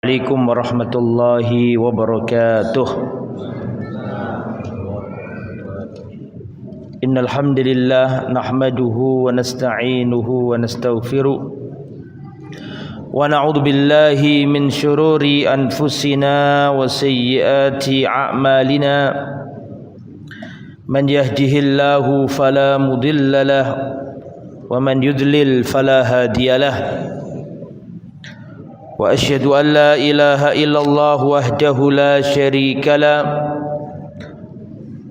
Assalamualaikum warahmatullahi wabarakatuh. Innal hamdalillah nahmaduhu wa nasta'inuhu wa nastaghfiruh wa na'udzu billahi min shururi anfusina wa sayyiati a'malina. Man yahdihillahu fala mudilla lahu wa man yudlil fala hadiya lahu. Wa asyhadu an la ilaha illallah wahdahu la syarika lah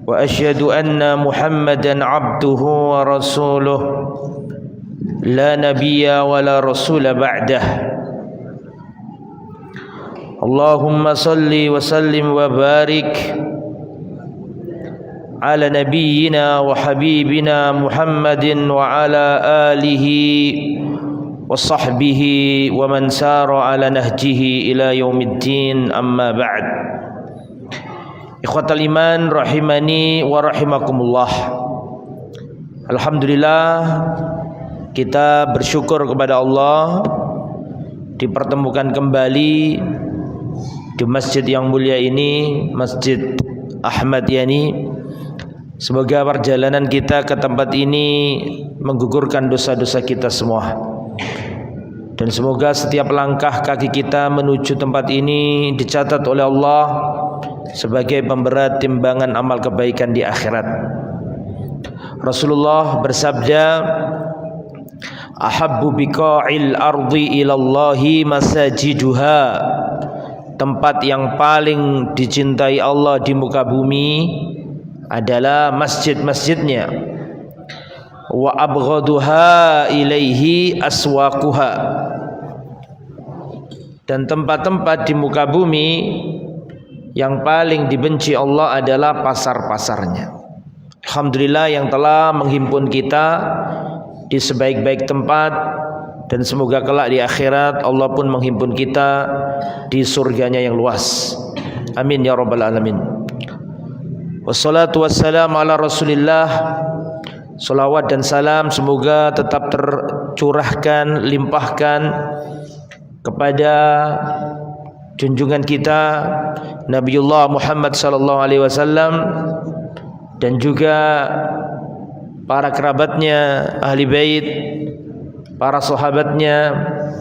wa asyhadu anna Muhammadan abduhu wa rasuluh la nabiyya wa la rasula ba'dah. Allahumma salli wa sallim wa barik ala nabiyyina wa habibina Muhammadin wa ala alihi wa sahbihi wa man sara ala nahjihi ila yaumiddin, amma ba'd. Ikhwatal iman rahimani wa rahimakumullah. Alhamdulillah, kita bersyukur kepada Allah dipertemukan kembali di masjid yang mulia ini, Masjid Ahmad Yani. Semoga perjalanan kita ke tempat ini menggugurkan dosa-dosa kita semua. Dan semoga setiap langkah kaki kita menuju tempat ini dicatat oleh Allah sebagai pemberat timbangan amal kebaikan di akhirat. Rasulullah bersabda, ahabbu biqa'il ardi ilallahi masajiduha. Tempat yang paling dicintai Allah di muka bumi adalah masjid-masjidnya. Wa abghaduha ilaihi aswaquha. Dan tempat-tempat di muka bumi yang paling dibenci Allah adalah pasar-pasarnya. Alhamdulillah yang telah menghimpun kita di sebaik-baik tempat, dan semoga kelak di akhirat Allah pun menghimpun kita di surganya yang luas. Amin ya rabbal alamin. Wassalatu wassalamu ala Rasulillah. Salawat dan salam semoga tetap tercurahkan, limpahkan kepada junjungan kita Nabiullah Muhammad sallallahu alaihi wasallam, dan juga para kerabatnya, ahli bait, para sahabatnya,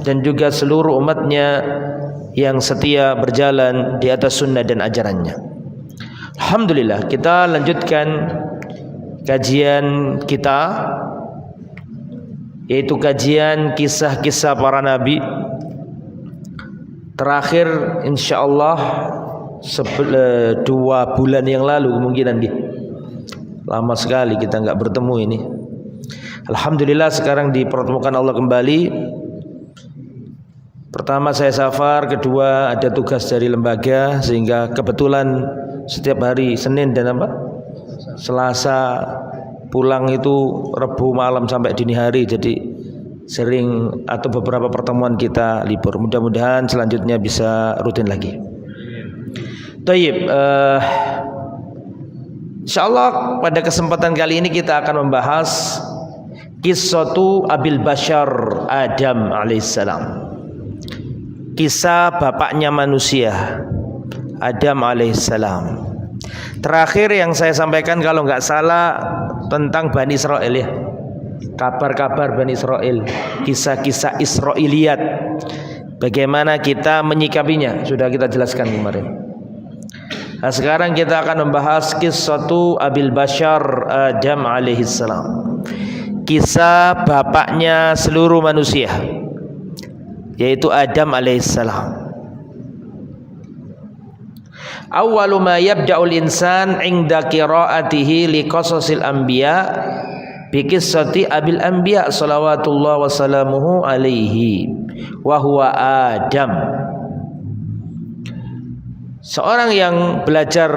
dan juga seluruh umatnya yang setia berjalan di atas sunnah dan ajarannya. Alhamdulillah, kita lanjutkan kajian kita, yaitu kajian kisah-kisah para nabi. Terakhir insyaallah 2 bulan yang lalu kemungkinan gitu. Lama sekali kita enggak bertemu ini. Alhamdulillah sekarang dipertemukan Allah kembali. Pertama saya safar, kedua ada tugas dari lembaga, sehingga kebetulan setiap hari Senin dan Selasa pulang itu Rebu malam sampai dini hari, jadi sering atau beberapa pertemuan kita libur. Mudah-mudahan selanjutnya bisa rutin lagi. Tayyib, insyaallah pada kesempatan kali ini kita akan membahas Qissatu Abil Bashar Adam alaihissalam. Kisah bapaknya manusia, Adam alaihissalam. Terakhir yang saya sampaikan kalau nggak salah tentang Bani Israel ya, kabar-kabar Bani Israel, kisah-kisah Israiliyat, bagaimana kita menyikapinya sudah kita jelaskan kemarin. Nah, sekarang kita akan membahas Qissatu Abil Bashar Adam alaihissalam, kisah bapaknya seluruh manusia, yaitu Adam alaihissalam. Awwalu ma yabda'ul insan 'inda qira'atihi li qasasil anbiya bi qissati abil anbiya shalawatullah wa salamuhu alaihi wa huwa Adam. Seorang yang belajar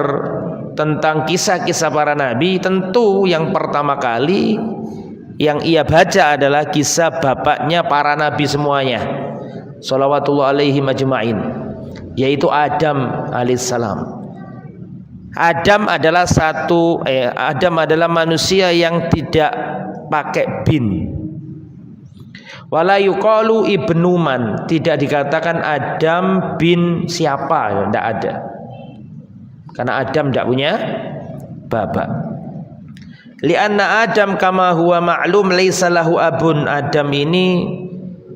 tentang kisah-kisah para nabi, tentu yang pertama kali yang ia baca adalah kisah bapaknya para nabi semuanya, shalawatullah alaihi majma'in, yaitu Adam alaihissalam. Adam adalah Adam adalah manusia yang tidak pakai bin. Wala yuqalu ibnu man, tidak dikatakan Adam bin siapa, tidak ada. Karena Adam tidak punya bapak. Lianna Adam kama huwa ma'lum laisa lahu abun. Adam ini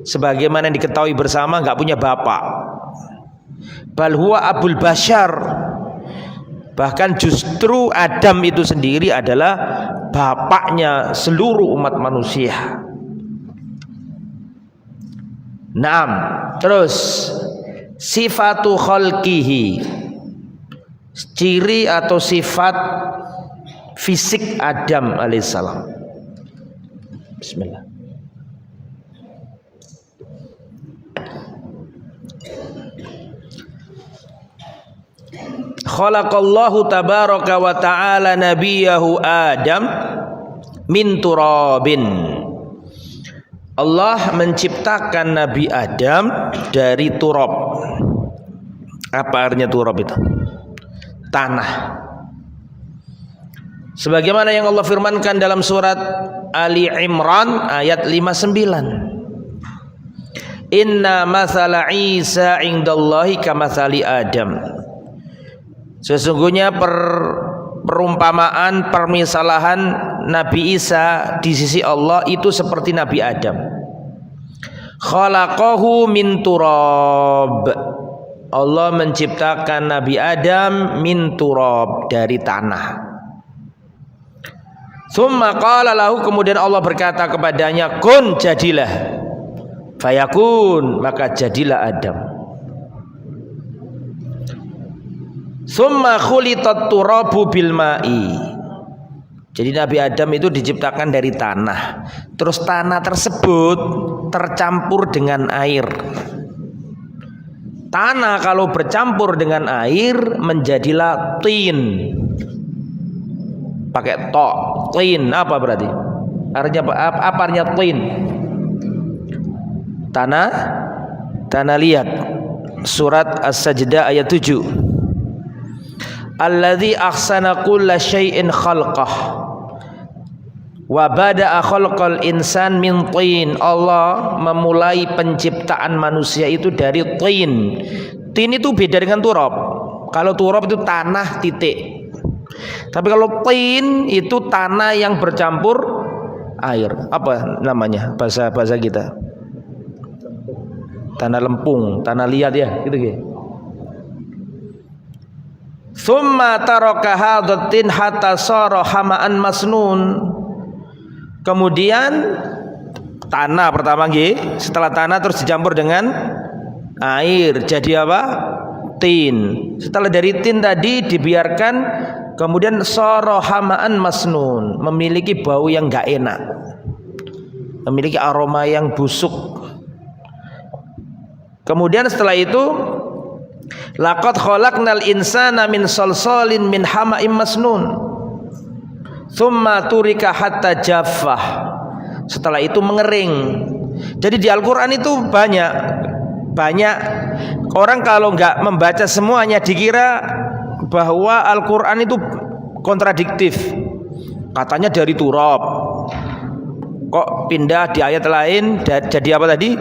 sebagaimana diketahui bersama enggak punya bapak. Bal huwa abul bashar. Bahkan justru Adam itu sendiri adalah bapaknya seluruh umat manusia. Naam, terus sifatu khalqihi, ciri atau sifat fisik Adam alaihissalam. Bismillah. Khalaqallahu tabaraka wa ta'ala nabiyahu Adam min turabin. Allah menciptakan Nabi Adam dari turab. Apa artinya turab itu? Tanah. Sebagaimana yang Allah firmankan dalam surat Ali Imran ayat 59. Inna mathala Isa indallahi kamathali Adam. Sesungguhnya perumpamaan, permisalahan Nabi Isa di sisi Allah itu seperti Nabi Adam. Khalaqahu min turab. Allah menciptakan Nabi Adam min turab, dari tanah. Tsumma qala lahu, kemudian Allah berkata kepadanya, kun, jadilah. Fayakun, maka jadilah Adam. Tsumma khulitat turabu bil ma'i. Jadi Nabi Adam itu diciptakan dari tanah. Terus tanah tersebut tercampur dengan air. Tanah kalau bercampur dengan air menjadilah tin. Pakai to, tin apa berarti? Artinya apa artinya tin? Tanah liat. Surat As-Sajdah ayat 7. Alladzi ahsana kulla syai'in khalqah wa bada'a khalqal insan min tin. Allah memulai penciptaan manusia itu dari tin. Tin itu beda dengan turab. Kalau turab itu tanah titik. Tapi kalau tin itu tanah yang bercampur air. Apa namanya bahasa kita? Tanah lempung, tanah liat ya, gitu. Tsumma taraka hadatin hatta sara hama'an masnun. Kemudian tanah pertama nggih, setelah tanah terus dicampur dengan air jadi apa? Tin. Setelah dari tin tadi dibiarkan, kemudian sara hama'an masnun, memiliki bau yang enggak enak. Memiliki aroma yang busuk. Kemudian setelah itu laqad khalaqnal insana min salsalin min hama'im masnun. Tsumma turika hatta jaffah. Setelah itu mengering. Jadi di Al-Qur'an itu banyak orang kalau enggak membaca semuanya dikira bahwa Al-Qur'an itu kontradiktif. Katanya dari turab. Kok pindah di ayat lain jadi apa tadi?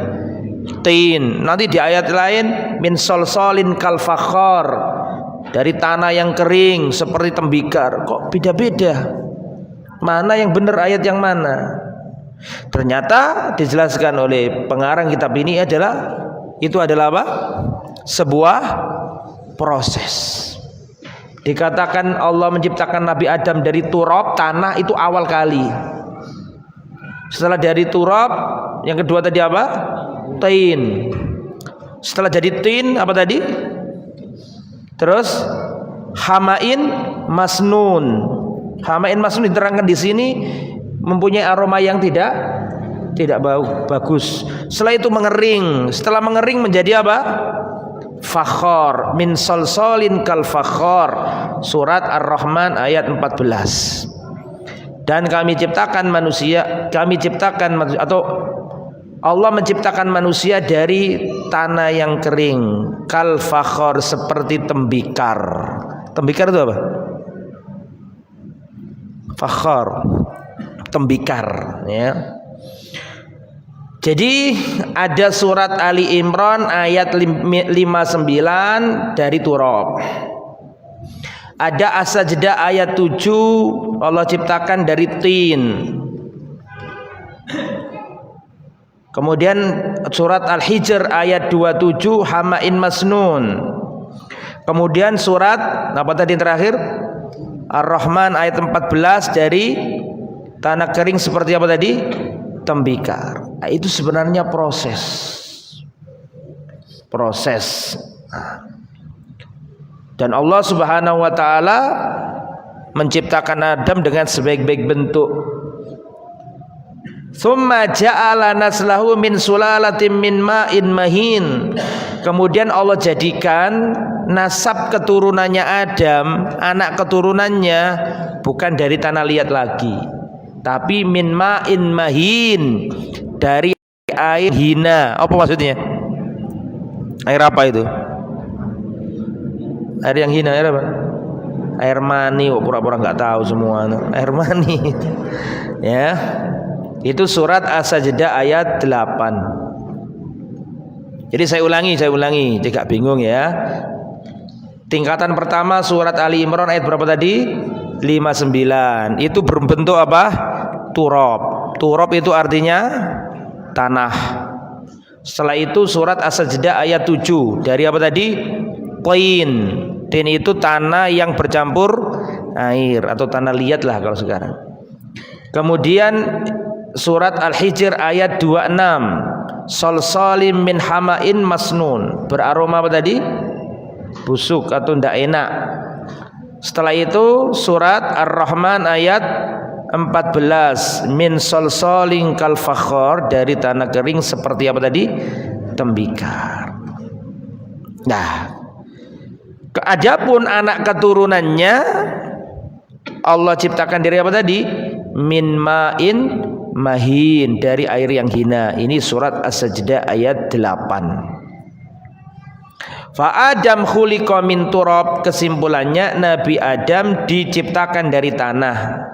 Tin. Nanti di ayat lain min solsolin kal fakhar, dari tanah yang kering seperti tembikar. Kok beda-beda? Mana yang benar, ayat yang mana? Ternyata dijelaskan oleh pengarang kitab ini itu adalah apa? Sebuah proses. Dikatakan Allah menciptakan Nabi Adam dari turab, tanah, itu awal kali. Setelah dari turab, yang kedua tadi apa? Tin. Setelah jadi tin apa tadi? Terus hama'in masnun. Hama'in masnun diterangkan di sini mempunyai aroma yang tidak bagus. Setelah itu mengering. Setelah mengering menjadi apa? Fakhar. Min salsalin kal fakhar. Surat Ar-Rahman ayat 14. Dan kami ciptakan manusia, atau Allah menciptakan manusia dari tanah yang kering, kal fakhar, seperti tembikar. Tembikar itu apa? Fakhar, tembikar, ya. Jadi ada surat Ali Imran ayat 59 dari turab. Ada As-Sajdah ayat 7 Allah ciptakan dari tin. Kemudian surat Al-Hijr ayat 27 Hama'in Masnun. Kemudian surat apa tadi terakhir? Ar-Rahman ayat 14 dari tanah kering seperti apa tadi? Tembikar. Nah, itu sebenarnya proses. Dan Allah Subhanahu wa taala menciptakan Adam dengan sebaik-baik bentuk. Tsumma ja'ala naslahu min sulalatin min ma'in mahin. Kemudian Allah jadikan nasab keturunannya Adam, anak keturunannya bukan dari tanah liat lagi, tapi min ma'in mahin, dari air hina. Apa maksudnya? Air apa itu? Air yang hina, air apa? Air mani. Pura-pura nggak tahu semua. Air mani. Ya. Itu surat As-Sajdah ayat 8. Jadi saya ulangi, tidak bingung ya. Tingkatan pertama surat Ali Imran ayat berapa tadi? 59. Itu berbentuk apa? Turab. Turab itu artinya tanah. Setelah itu surat As-Sajdah ayat 7 dari apa tadi? Tin. Tin itu tanah yang bercampur air atau tanah liat lah kalau sekarang. Kemudian surat Al-Hijr ayat 26 Salsalim min hama'in masnun, beraroma apa tadi? Busuk atau tidak enak. Setelah itu surat Ar-Rahman ayat 14 min salsalin kal fakhar, dari tanah kering seperti apa tadi? Tembikar. Nah, adapun anak keturunannya Allah ciptakan dari apa tadi? Min ma'in mahin, dari air yang hina. Ini surat As-Sajdah ayat 8. Fa Adam khuliqa min turab, kesimpulannya Nabi Adam diciptakan dari tanah.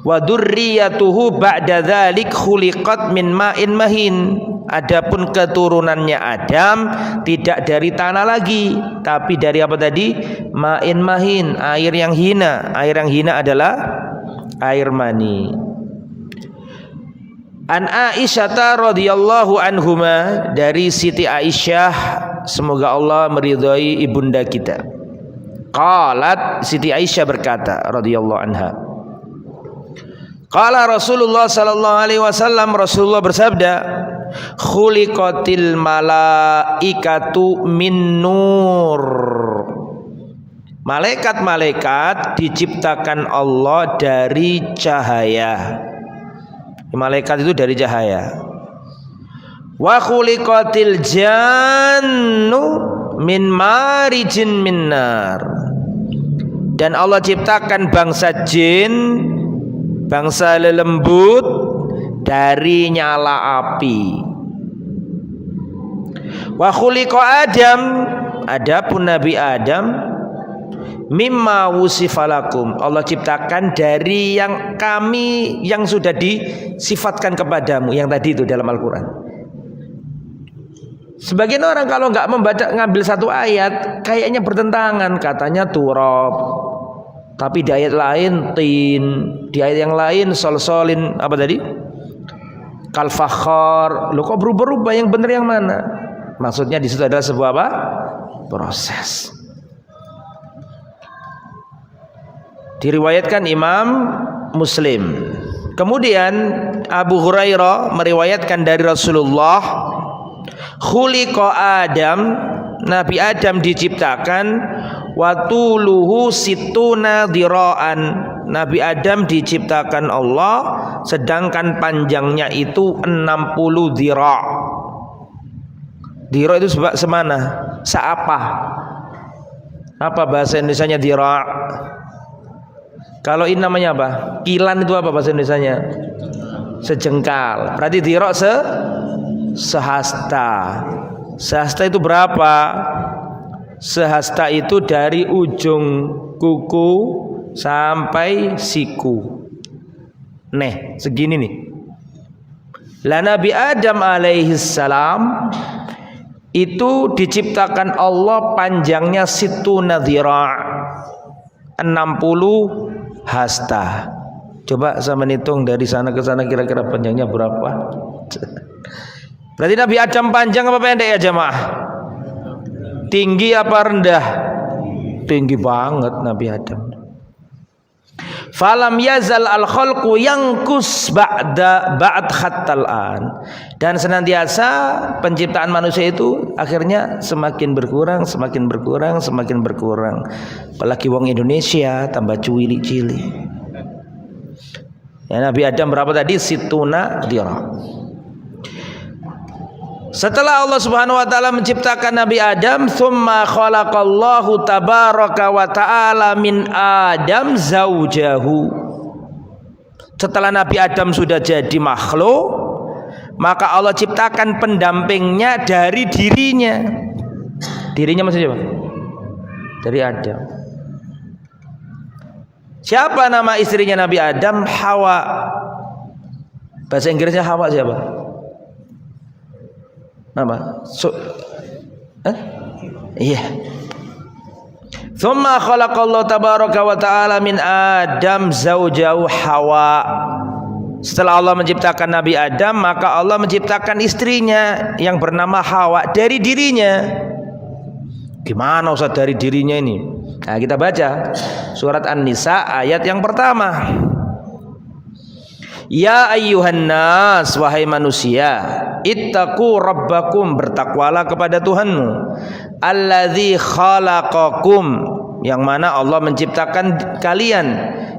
Wa dzurriyyatuhu ba'da dzalik khuliqat min ma'in mahin. Adapun keturunannya Adam tidak dari tanah lagi, tapi dari apa tadi? Ma'in mahin, air yang hina. Air yang hina adalah air mani. An Aisyah radhiyallahu anhuma, dari Siti Aisyah semoga Allah meridhai ibunda kita. Qalat, Siti Aisyah berkata radhiyallahu anha. Qala Rasulullah sallallahu alaihi wasallam, Rasulullah bersabda, khuliqatil malaikatu min nur. Malaikat-malaikat diciptakan Allah dari cahaya. Malaikat itu dari cahaya. Wa khuliqatil jannu min marijin min nar. Dan Allah ciptakan bangsa jin, bangsa lelembut dari nyala api. Wa khuliqa Adam, adapun Nabi Adam mimma wusifalakum, Allah ciptakan dari yang kami, yang sudah disifatkan kepadamu, yang tadi itu dalam Al-Quran. Sebagian orang kalau nggak membaca, ngambil satu ayat kayaknya bertentangan, katanya turab, tapi di ayat lain tin, di ayat yang lain solsolin apa tadi? Kalfakhar. Loh kok berubah-ubah, yang benar yang mana? Maksudnya di situ adalah sebuah apa? Proses. Diriwayatkan Imam Muslim. Kemudian Abu Hurairah meriwayatkan dari Rasulullah, khuliqa Adam, Nabi Adam diciptakan watuluhu situna diraan. Nabi Adam diciptakan Allah sedangkan panjangnya itu 60 dira'. Dira' itu semana? Seapa? Apa bahasa Indonesianya dira'? Kalau ini namanya apa? Kilan itu apa bahasa Indonesianya? Sejengkal. Berarti dira' sehasta. Sehasta itu berapa? Sehasta itu dari ujung kuku sampai siku. Segini nih. Lah Nabi Adam alaihi salam itu diciptakan Allah panjangnya situna dhira', 60 hasta. Coba saya menghitung dari sana ke sana kira-kira panjangnya berapa? Berarti Nabi Adam panjang apa pendek ya jamaah? Tinggi apa rendah? Tinggi banget Nabi Adam. Falam yazal al khalqu yankus ba'd hattal an. Dan senantiasa penciptaan manusia itu akhirnya semakin berkurang. Apalagi wong Indonesia tambah cilik-cilik. Ya, Nabi Adam berapa tadi? Situna dhira'. Setelah Allah Subhanahu wa taala menciptakan Nabi Adam, tsumma khalaqallahu tabaraka wa taala min Adam zaujahu. Setelah Nabi Adam sudah jadi makhluk, maka Allah ciptakan pendampingnya dari dirinya. Dirinya maksudnya apa? Dari Adam. Siapa nama istrinya Nabi Adam? Hawa. Bahasa Inggrisnya Hawa siapa? Apa? Iya. Tsumma khalaqallahu tabaraka wa ta'ala min Adam zaujahu Hawa. Setelah Allah menciptakan Nabi Adam, maka Allah menciptakan istrinya yang bernama Hawa dari dirinya. Gimana Ustaz dari dirinya ini? Nah, kita baca surat An-Nisa ayat yang pertama. Ya ayyuhan nas, wahai manusia, ittaqu rabbakum, bertakwalah kepada Tuhanmu, alladzi khalaqakum, yang mana Allah menciptakan kalian,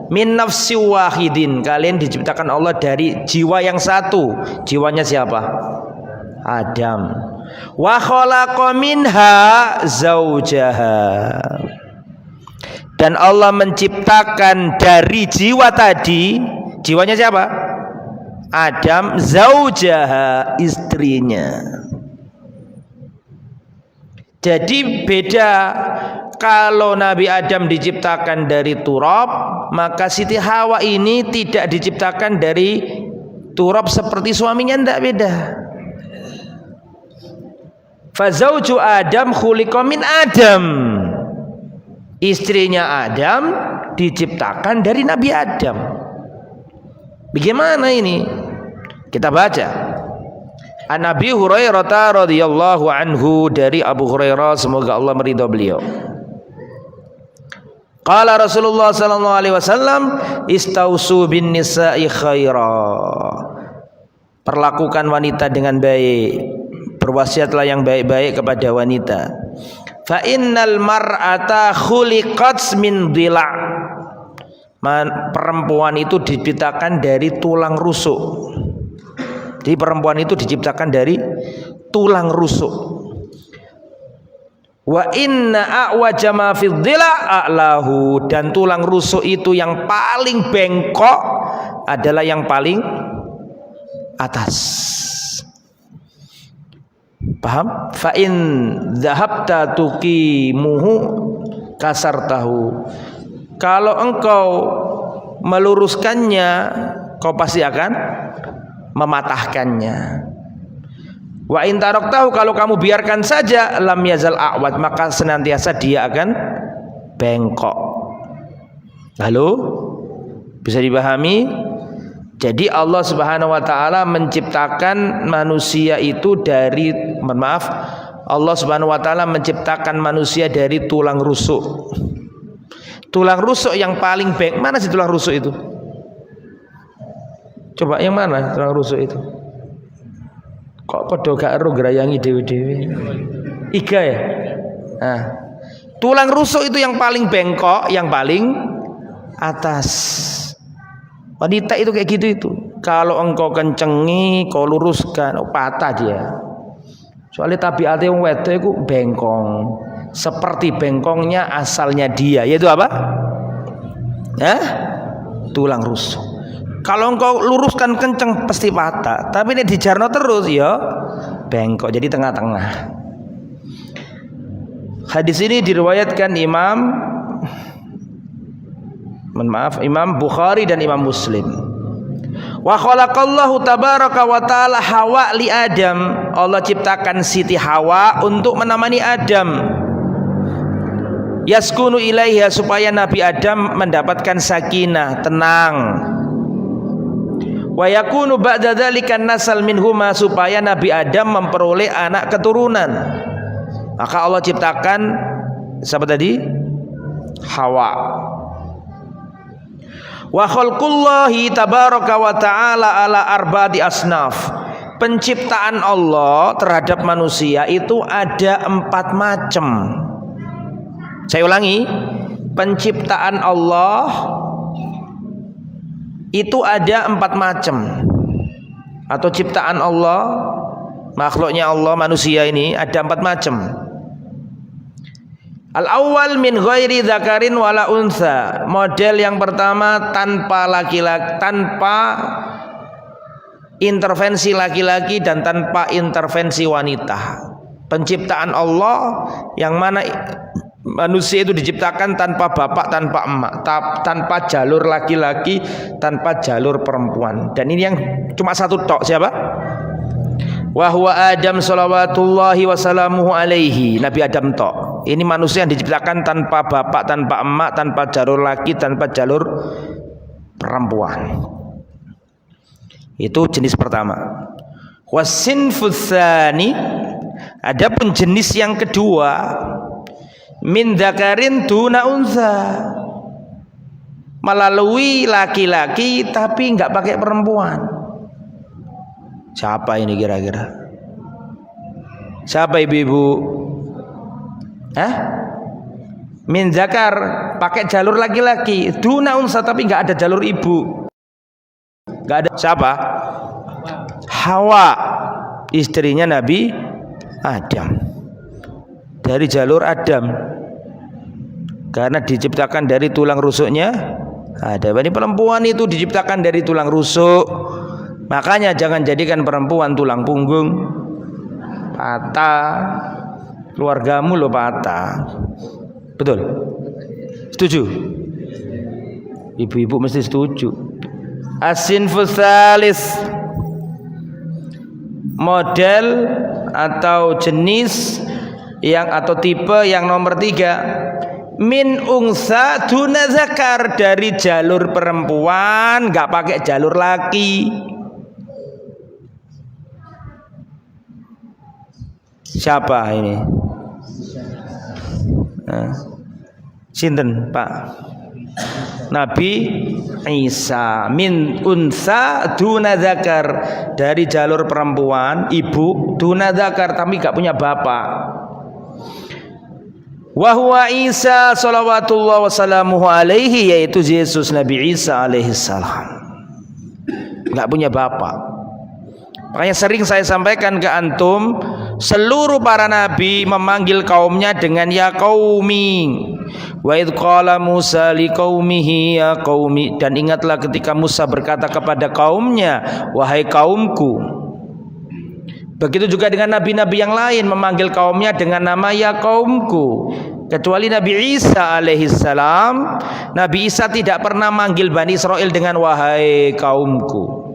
min nafsi wahidin, kalian diciptakan Allah dari jiwa yang satu. Jiwanya siapa? Adam. Wa khalaqa minha zaujaha, dan Allah menciptakan dari jiwa tadi, jiwanya siapa? Adam, zaujaha, istrinya. Jadi beda, kalau Nabi Adam diciptakan dari turab, maka Siti Hawa ini tidak diciptakan dari turab seperti suaminya, tidak beda. Fazauju Adam khuliqa min Adam, istrinya Adam diciptakan dari Nabi Adam. Bagaimana ini? Kita baca. An Abi Hurairah radhiyallahu anhu, dari Abu Hurairah semoga Allah meridha beliau. Qala Rasulullah sallallahu alaihi wasallam, istausu bin nisa'i khaira. Perlakukan wanita dengan baik, berwasiatlah yang baik-baik kepada wanita. Fa innal mar'ata khuliqat min dhila'. Perempuan itu diciptakan dari tulang rusuk. Jadi perempuan itu diciptakan dari tulang rusuk. Wa inna a'waja ma fi dhila' a'lahu, dan tulang rusuk itu yang paling bengkok adalah yang paling atas. Paham? Fa in dhahabta tuqimuhu kasartahu. Kalau engkau meluruskannya, kau pasti akan mematahkannya. Wa in taraktahu, kalau kamu biarkan saja, lam yazal a'wad, maka senantiasa dia akan bengkok. Lalu bisa dipahami? Jadi Allah Subhanahu wa taala menciptakan manusia itu dari, Allah Subhanahu wa taala menciptakan manusia dari tulang rusuk. Tulang rusuk yang paling bengkok, mana sih tulang rusuk itu? Coba yang mana tulang rusuk itu? Kok padha gak ero grayangi dewe-dewe? Iga ya? Nah, tulang rusuk itu yang paling bengkok, yang paling atas. Wanita itu kayak gitu itu. Kalau engkau kencengi, kau luruskan, patah dia. Soalnya tabiatnya wong wedok itu bengkong. Seperti bengkongnya asalnya dia, yaitu apa? Tulang rusuk. Kalau engkau luruskan kenceng pasti patah, tapi ini dijarno terus ya bengkok, jadi tengah-tengah. Hadis ini diriwayatkan Imam Bukhari dan Imam Muslim. Wa khalaqallahu tabaraka wa ta'ala Hawa li Adam. Allah ciptakan Siti Hawa untuk menemani Adam. Yaskunu ilaiha, supaya Nabi Adam mendapatkan sakinah, tenang. Wa yakunu ba'da dzalika nasal minhuma, supaya Nabi Adam memperoleh anak keturunan. Maka Allah ciptakan siapa tadi? Hawa. Wa khalqullahi tabaraka wa ta'ala ala arba'ati asnaf. Penciptaan Allah terhadap manusia itu ada 4 macam. Saya ulangi, penciptaan Allah itu ada 4 macam. Atau ciptaan Allah, makhluknya Allah, manusia ini ada 4 macam. Al-awwal min ghairi dzakarin wala untha. Model yang pertama tanpa laki-laki, tanpa intervensi laki-laki dan tanpa intervensi wanita. Penciptaan Allah yang mana manusia itu diciptakan tanpa bapak, tanpa emak, tanpa jalur laki-laki, tanpa jalur perempuan. Dan ini yang cuma satu tok, siapa? Wa huwa Adam shalawatullahi wassalamuhu alaihi. Nabi Adam tok. Ini manusia yang diciptakan tanpa bapak, tanpa emak, tanpa jalur laki, tanpa jalur perempuan. Itu jenis pertama. Wasinfus tsani, adapun jenis yang kedua, min dzakarin duna untha, melalui laki-laki tapi enggak pakai perempuan. Siapa ini kira-kira? Siapa ibu-ibu? Min dzakar, pakai jalur laki-laki, duna untha tapi enggak ada jalur ibu. Enggak ada. Siapa? Hawa, istrinya Nabi Adam. Dari jalur Adam, karena diciptakan dari tulang rusuknya Adam. Ini perempuan itu diciptakan dari tulang rusuk. Makanya jangan jadikan perempuan tulang punggung, patah. Keluargamu lo patah. Betul? Setuju? Ibu-ibu mesti setuju. As-sinfus tsalis, model atau jenis yang atau tipe yang nomor 3, min unsa duna zakar, dari jalur perempuan nggak pakai jalur laki. Siapa ini? Sinten Pak? Nabi Isa. Min unsa duna zakar, dari jalur perempuan, ibu, duna zakar tapi nggak punya bapak. Wa huwa Isa shalawatullah wassalamuhu alaihi, yaitu Yesus Nabi Isa alaihi salam. Enggak punya bapak. Makanya sering saya sampaikan ke antum, seluruh para nabi memanggil kaumnya dengan ya qaumi. Wa idz qala Musa liqaumihi ya qaumi, dan ingatlah ketika Musa berkata kepada kaumnya, wahai kaumku. Begitu juga dengan nabi-nabi yang lain memanggil kaumnya dengan nama ya kaumku. Kecuali Nabi Isa alaihi salam, Nabi Isa tidak pernah manggil Bani Israel dengan wahai kaumku.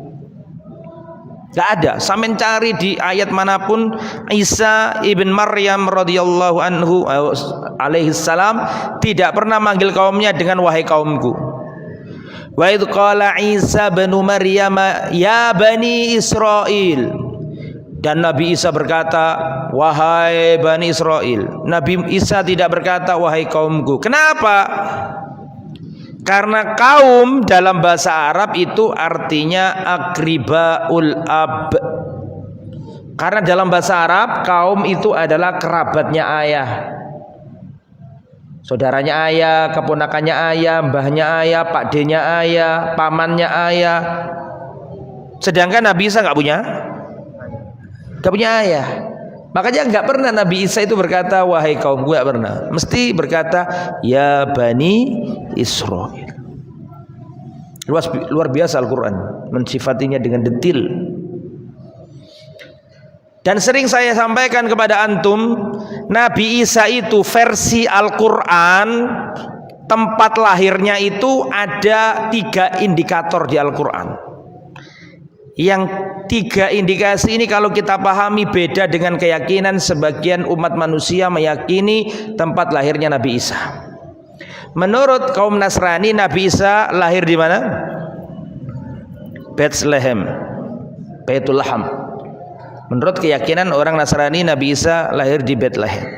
Tidak ada. Sampai cari di ayat manapun Isa ibn Maryam radhiyallahu anhu alaihi salam tidak pernah manggil kaumnya dengan wahai kaumku. Wa idz qala Isa bin Maryam ya Bani Israel. Dan Nabi Isa berkata, wahai Bani Israel. Nabi Isa tidak berkata wahai kaumku. Kenapa? Karena kaum dalam bahasa Arab itu artinya akribaul ab. Karena dalam bahasa Arab kaum itu adalah kerabatnya ayah, saudaranya ayah, keponakannya ayah, mbahnya ayah, pakdenya ayah, pamannya ayah. Sedangkan Nabi Isa nggak punya ayah. Makanya nggak pernah Nabi Isa itu berkata wahai kaum gue, nggak pernah. Mesti berkata ya Bani Israel. Luar biasa Al-Quran mensifatinya dengan detil. Dan sering saya sampaikan kepada antum, Nabi Isa itu versi Al-Quran, tempat lahirnya itu ada 3 indikator di Al-Quran. Yang 3 indikasi ini kalau kita pahami beda dengan keyakinan sebagian umat manusia meyakini tempat lahirnya Nabi Isa. Menurut kaum Nasrani, Nabi Isa lahir di mana? Bethlehem, Baitul Laham. Menurut keyakinan orang Nasrani, Nabi Isa lahir di Bethlehem.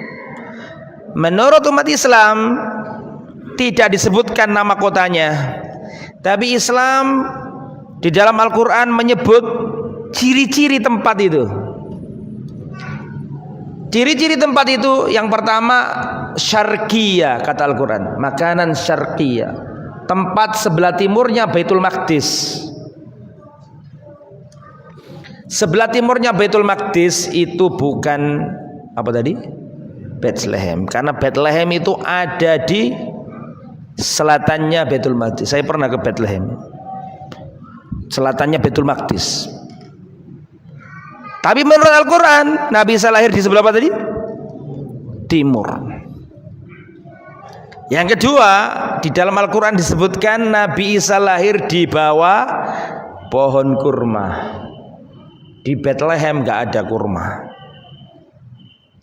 Menurut umat Islam tidak disebutkan nama kotanya, tapi Islam di dalam Al-Quran menyebut ciri-ciri tempat itu. Ciri-ciri tempat itu yang pertama syarqiyah, kata Al-Quran, makanan syarqiyah, tempat sebelah timurnya Baitul Maqdis. Sebelah timurnya Baitul Maqdis itu bukan apa tadi? Bethlehem, karena Bethlehem itu ada di selatannya Baitul Maqdis. Saya pernah ke Bethlehem. Selatannya Baitul Maqdis. Tapi menurut Al-Quran, Nabi Isa lahir di sebelah apa tadi? Timur. Yang kedua, di dalam Al-Quran disebutkan Nabi Isa lahir di bawah pohon kurma. Di Bethlehem gak ada kurma.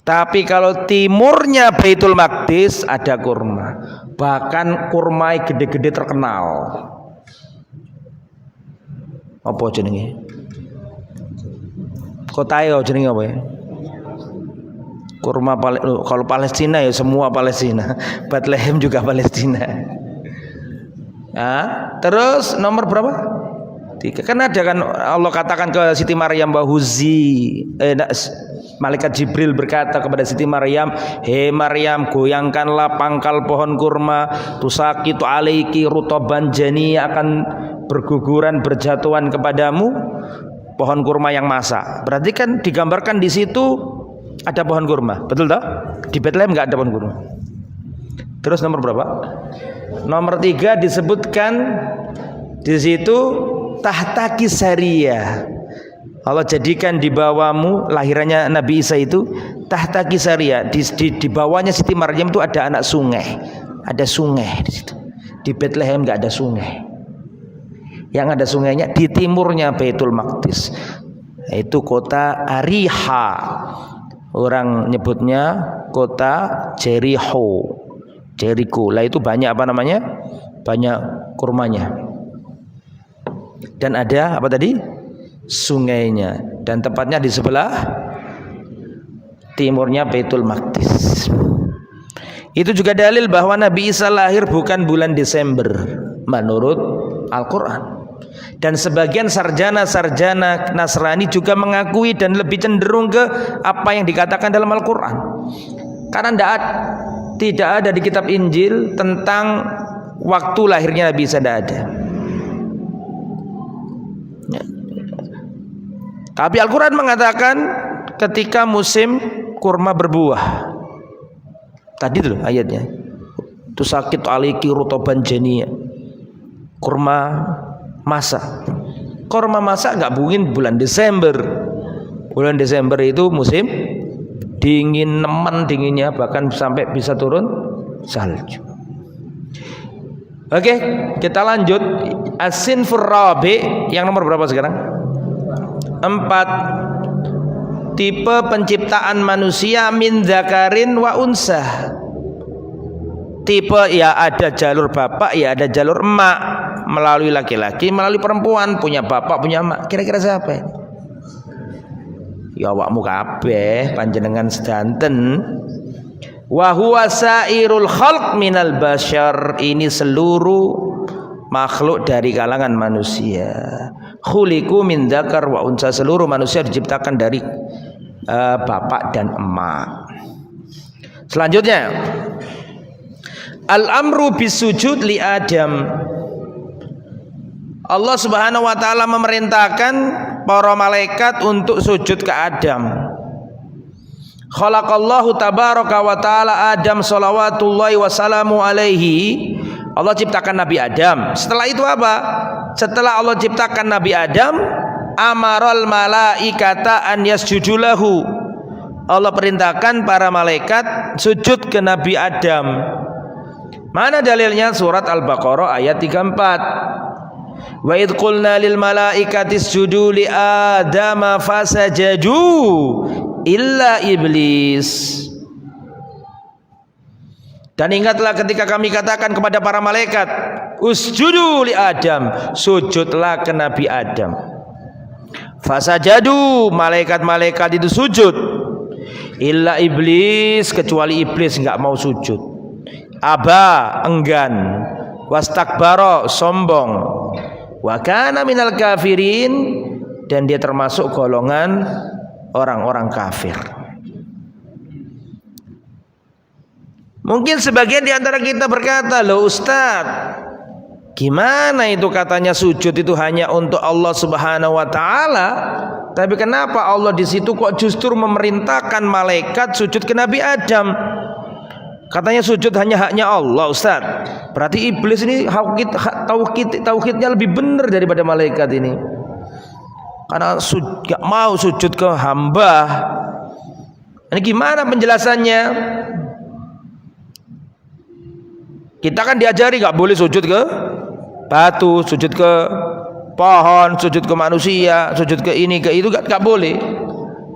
Tapi kalau timurnya Baitul Maqdis ada kurma. Bahkan kurma gede-gede terkenal. Apa jenenge? Kota yo jenenge apa ya? Kurma kalau Palestina ya semua Palestina. Bethlehem juga Palestina. Nah, terus nomor berapa? 3. Kan ada kan Allah katakan ke Siti Maryam bahuzi, malaikat Jibril berkata kepada Siti Maryam, "Hei Maryam, goyangkanlah pangkal pohon kurma, tusaqitu alaiki rutaban jani, akan berguguran berjatuhan kepadamu pohon kurma yang masak." Berarti kan digambarkan di situ ada pohon kurma, betul tak? Di Bethlehem nggak ada pohon kurma. Terus nomor berapa? Nomor 3 disebutkan di situ tahta kisariyah. Allah jadikan di bawahmu lahirannya Nabi Isa itu tahta kisariyah. Di bawahnya Siti Maryam itu ada anak sungai, ada sungai di situ. Di Bethlehem nggak ada sungai. Yang ada sungainya di timurnya Baitul Maqdis, yaitu kota Ariha. Orang nyebutnya kota Jericho. Lah itu banyak apa namanya? Banyak kurmanya. Dan ada apa tadi? Sungainya. Dan tepatnya di sebelah timurnya Baitul Maqdis. Itu juga dalil bahwa Nabi Isa lahir bukan bulan Desember menurut Al-Quran. Dan sebagian sarjana-sarjana Nasrani juga mengakui dan lebih cenderung ke apa yang dikatakan dalam Al-Quran. Karena tidak ada di kitab Injil tentang waktu lahirnya Nabi Isa, tidak ada. Tapi Al-Quran mengatakan ketika musim kurma berbuah. Tadi itu ayatnya. Tusaqit aliki rutoban janiya. Kurma masak. Kurma masak nggak mungkin bulan Desember. Bulan Desember itu musim dingin, nemen dinginnya, bahkan sampai bisa turun salju. Oke, kita lanjut. As-sinfur rabi, yang nomor berapa sekarang? 4. Tipe penciptaan manusia min dzakarin wa unsa. Tipe ya ada jalur bapak, ya ada jalur emak, melalui laki-laki, melalui perempuan, punya bapak, punya emak. Kira-kira siapa ini? Ya awakmu kabeh, panjenengan sedanten. Wa huwa sairul khalq minal bashar, ini seluruh makhluk dari kalangan manusia. Khuliqu min dzakar wa unsa, seluruh manusia diciptakan dari bapak dan emak. Selanjutnya, al-amru bisujud li Adam. Allah Subhanahu wa taala memerintahkan para malaikat untuk sujud ke Adam. Khalaqallahu tabaraka wa taala Adam shalawatullahi wassalamu alaihi. Allah ciptakan Nabi Adam. Setelah itu apa? Setelah Allah ciptakan Nabi Adam, amaral malaikata an yasjudu lahu. Allah perintahkan para malaikat sujud ke Nabi Adam. Mana dalilnya? Surat Al-Baqarah ayat 34. Wa idh qulna lil malaikati isjudu li adama fasajadu illa iblis. Dan ingatlah ketika kami katakan kepada para malaikat, usjudu li Adam, sujudlah ke Nabi Adam. Fasajadu, malaikat-malaikat itu sujud. Illa iblis, kecuali iblis enggak mau sujud. Aba, enggan. Wastakbara, sombong. Wa kana minal kafirin, dan dia termasuk golongan orang-orang kafir. Mungkin sebagian di antara kita berkata, loh Ustaz, gimana itu katanya sujud itu hanya untuk Allah Subhanahu wa taala, tapi kenapa Allah di situ kok justru memerintahkan malaikat sujud ke Nabi Adam? Katanya sujud hanya haknya Allah, Ustaz. Berarti iblis ini tauhidnya lebih benar daripada malaikat ini. Karena gak mau sujud ke hamba. Ini gimana penjelasannya? Kita kan diajari gak boleh sujud ke batu, sujud ke pohon, sujud ke manusia, sujud ke ini, ke itu, gak boleh.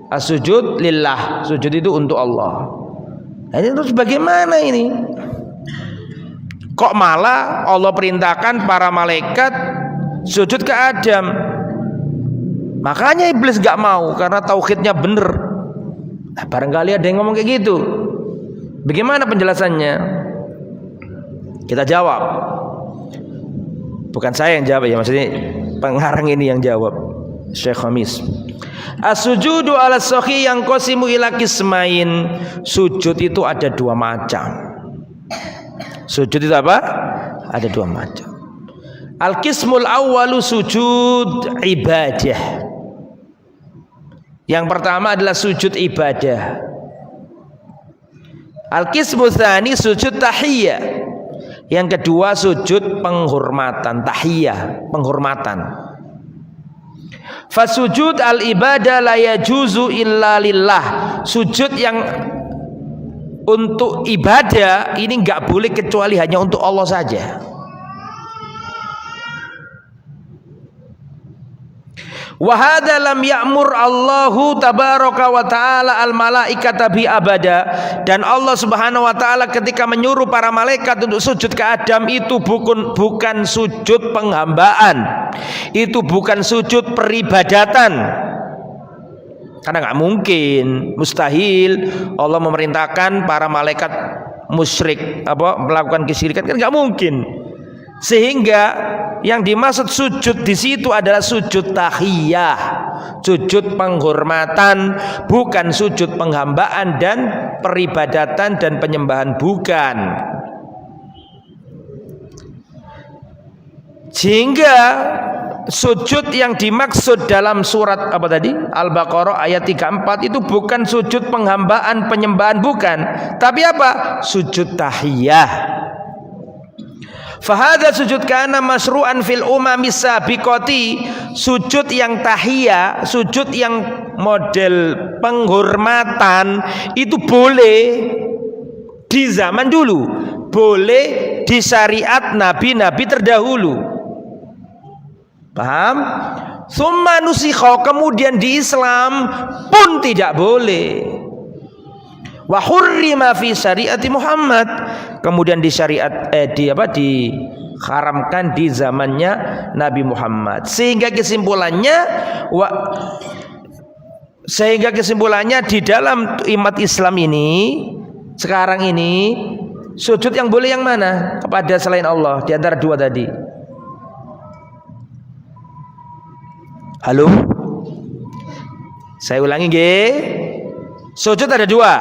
As-sujud lillah, sujud itu untuk Allah. Nah, ini terus bagaimana ini? Kok malah Allah perintahkan para malaikat sujud ke Adam? Makanya iblis gak mau, karena tauhidnya bener. Nah, barangkali ada yang ngomong kayak gitu. Bagaimana penjelasannya? Kita jawab. Bukan saya yang jawab ya, maksudnya pengarang ini yang jawab, Syekh Khamis. As-sujudu ala sahih yang qasimu ila qismain. Sujud itu ada dua macam. Sujud itu apa? Ada dua macam. Al-qismul awwalu sujud ibadah. Yang pertama adalah sujud ibadah. Al-qismu tsani sujud tahiyyah. Yang kedua sujud penghormatan, tahiyah, penghormatan. Fasujud al-ibadah la yajuzu illa lillah. Sujud yang untuk ibadah ini enggak boleh kecuali hanya untuk Allah saja. Wa hadza lam ya'mur Allahu tabaraka wa ta'ala al malaikata bi abada. Dan Allah Subhanahu wa taala ketika menyuruh para malaikat untuk sujud ke Adam itu bukan sujud penghambaan. Itu bukan sujud peribadatan. Karena enggak mungkin, mustahil Allah memerintahkan para malaikat musyrik melakukan kesyirikan, kan enggak mungkin. Sehingga yang dimaksud sujud di situ adalah sujud tahiyah, sujud penghormatan, bukan sujud penghambaan dan peribadatan dan penyembahan, bukan. Sehingga sujud yang dimaksud dalam surat apa tadi? Al-Baqarah ayat 34 itu bukan sujud penghambaan, penyembahan, bukan. Tapi apa? Sujud tahiyah. Fahadha sujud kana masru'an fil umami sabiqati. Sujud yang tahiyah, sujud yang model penghormatan itu boleh di zaman dulu, boleh di syariat nabi-nabi terdahulu. Paham? Summa nusikha, kemudian di Islam pun tidak boleh. Wa hurrima fi syariati Muhammad, kemudian di syariat diharamkan di zamannya Nabi Muhammad. Sehingga kesimpulannya di dalam umat Islam ini sekarang ini sujud yang boleh yang mana kepada selain Allah di antara dua tadi? Halo? Saya ulangi nggih. Sujud ada dua.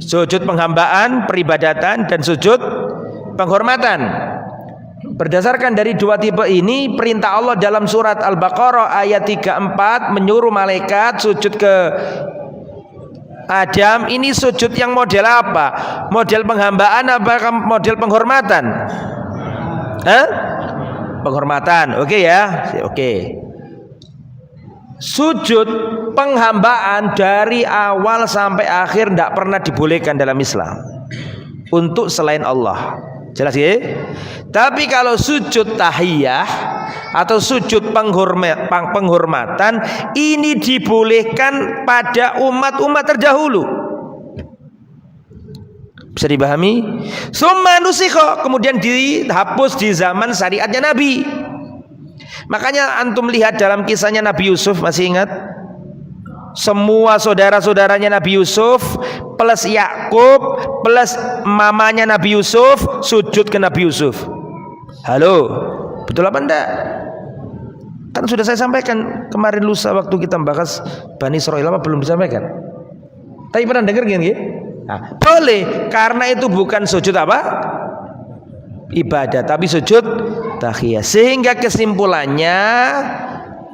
Sujud penghambaan, peribadatan, dan sujud penghormatan. Berdasarkan dari dua tipe ini, perintah Allah dalam surat Al-Baqarah ayat 34 menyuruh malaikat sujud ke Adam. Ini sujud yang model apa? Model penghambaan apa model penghormatan? Penghormatan. Oke ya? Oke. Sujud penghambaan dari awal sampai akhir tidak pernah dibolehkan dalam Islam untuk selain Allah. Jelas ya? Tapi kalau sujud tahiyah atau sujud penghormatan ini dibolehkan pada umat-umat terdahulu. Bisa dipahami? Summa nusikha, kemudian dihapus di zaman syariatnya Nabi. Makanya antum lihat dalam kisahnya Nabi Yusuf, masih ingat? Semua saudara-saudaranya Nabi Yusuf plus Yakub plus mamanya Nabi Yusuf sujud ke Nabi Yusuf. Halo, betul apa enggak? Kan sudah saya sampaikan kemarin lusa waktu kita membahas Bani Israil, apa belum disampaikan? Tapi pernah dengar gini? Nah, boleh, karena itu bukan sujud apa? Ibadah, tapi sujud tahiyah. Sehingga kesimpulannya,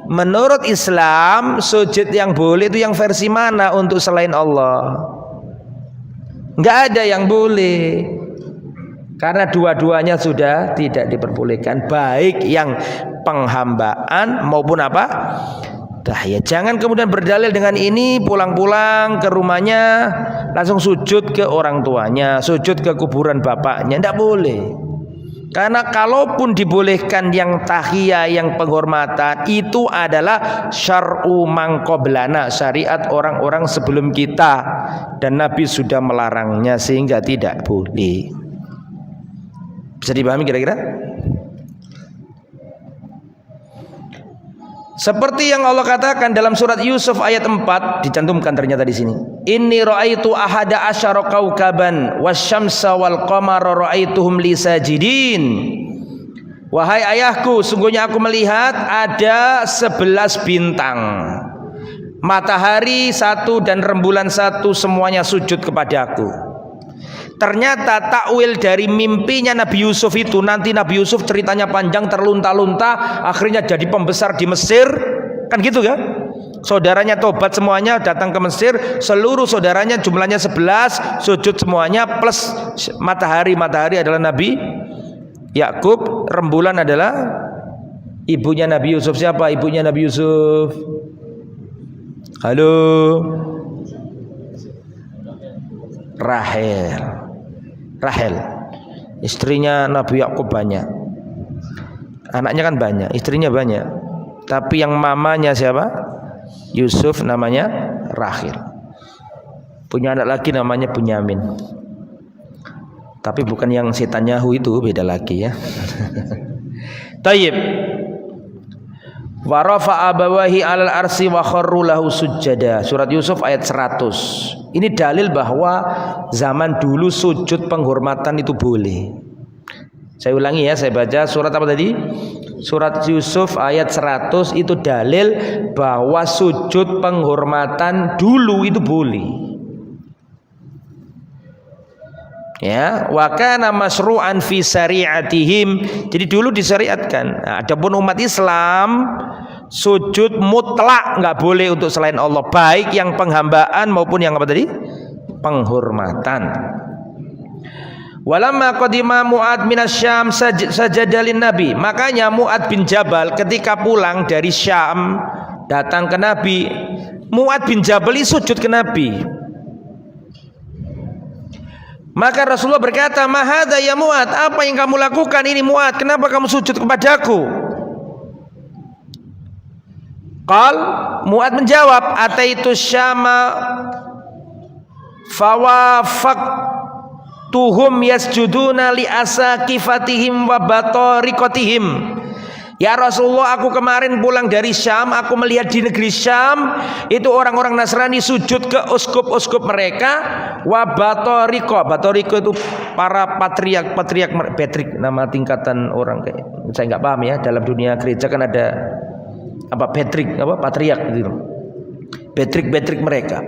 menurut Islam sujud yang boleh itu yang versi mana untuk selain Allah? Enggak ada yang boleh, karena dua-duanya sudah tidak diperbolehkan, baik yang penghambaan maupun apa? Tahiyat. Jangan kemudian berdalil dengan ini, pulang-pulang ke rumahnya langsung sujud ke orang tuanya, sujud ke kuburan bapaknya. Enggak boleh. Karena kalaupun dibolehkan yang tahiyah, yang penghormatan, itu adalah syar'u man qablana, syariat orang-orang sebelum kita, dan Nabi sudah melarangnya, sehingga tidak boleh. Bisa dipahami kira-kira? Seperti yang Allah katakan dalam surat Yusuf ayat 4, dicantumkan ternyata di sini. Inni ra'aitu ahada asyara kaukaban wasyamsa wal qamara ra'aituhum li sajidin. Wahai ayahku, sungguhnya aku melihat ada 11 bintang. Matahari 1 dan rembulan 1 semuanya sujud kepadaku. Ternyata takwil dari mimpinya Nabi Yusuf itu, nanti Nabi Yusuf ceritanya panjang, terlunta-lunta, akhirnya jadi pembesar di Mesir, kan gitu kan? Saudaranya tobat semuanya, datang ke Mesir, seluruh saudaranya jumlahnya 11, sujud semuanya, plus matahari adalah Nabi Yakub, rembulan adalah ibunya Nabi Yusuf. Siapa ibunya Nabi Yusuf? Halo? Rahel, istrinya Nabi Yakub banyak, anaknya kan banyak, istrinya banyak, tapi yang mamanya siapa? Yusuf, namanya Rahel. Punya anak lagi namanya Bunyamin, tapi bukan yang setan Yahu itu, beda lagi ya. Tayyib. Wa rafa'a abawahi 'alal arsy wa kharru lahu sujada. Surat Yusuf ayat 100. Ini dalil bahwa zaman dulu sujud penghormatan itu boleh. Saya ulangi ya, saya baca surat apa tadi? Surat Yusuf ayat 100 itu dalil bahwa sujud penghormatan dulu itu boleh. Ya, wa kana masru'an fi syari'atihim. Jadi dulu disyariatkan. Nah, adapun umat Islam sujud mutlak enggak boleh untuk selain Allah, baik yang penghambaan maupun yang apa tadi? Penghormatan. Walamma qadima Mu'ad minasyam sajada lin Nabi. Makanya Mu'ad bin Jabal ketika pulang dari Syam datang ke Nabi, Mu'ad bin Jabal sujud ke Nabi. Maka Rasulullah berkata, "Mahadha ya Mu'ad, apa yang kamu lakukan ini Mu'ad? Kenapa kamu sujud kepadaku?" Qal, Mu'ad menjawab, "Ataitu Syama fawafaqtuhum yasjuduna li asaqifatihim wa batariqatihim." Ya Rasulullah, aku kemarin pulang dari Syam, aku melihat di negeri Syam itu orang-orang Nasrani sujud ke uskup-uskup mereka, wa batoriqo. Batoriqo itu para patriark, Patrick, nama tingkatan orang kayak saya nggak paham ya, dalam dunia gereja kan ada apa Patrick, apa patriark gitu. Patrick mereka.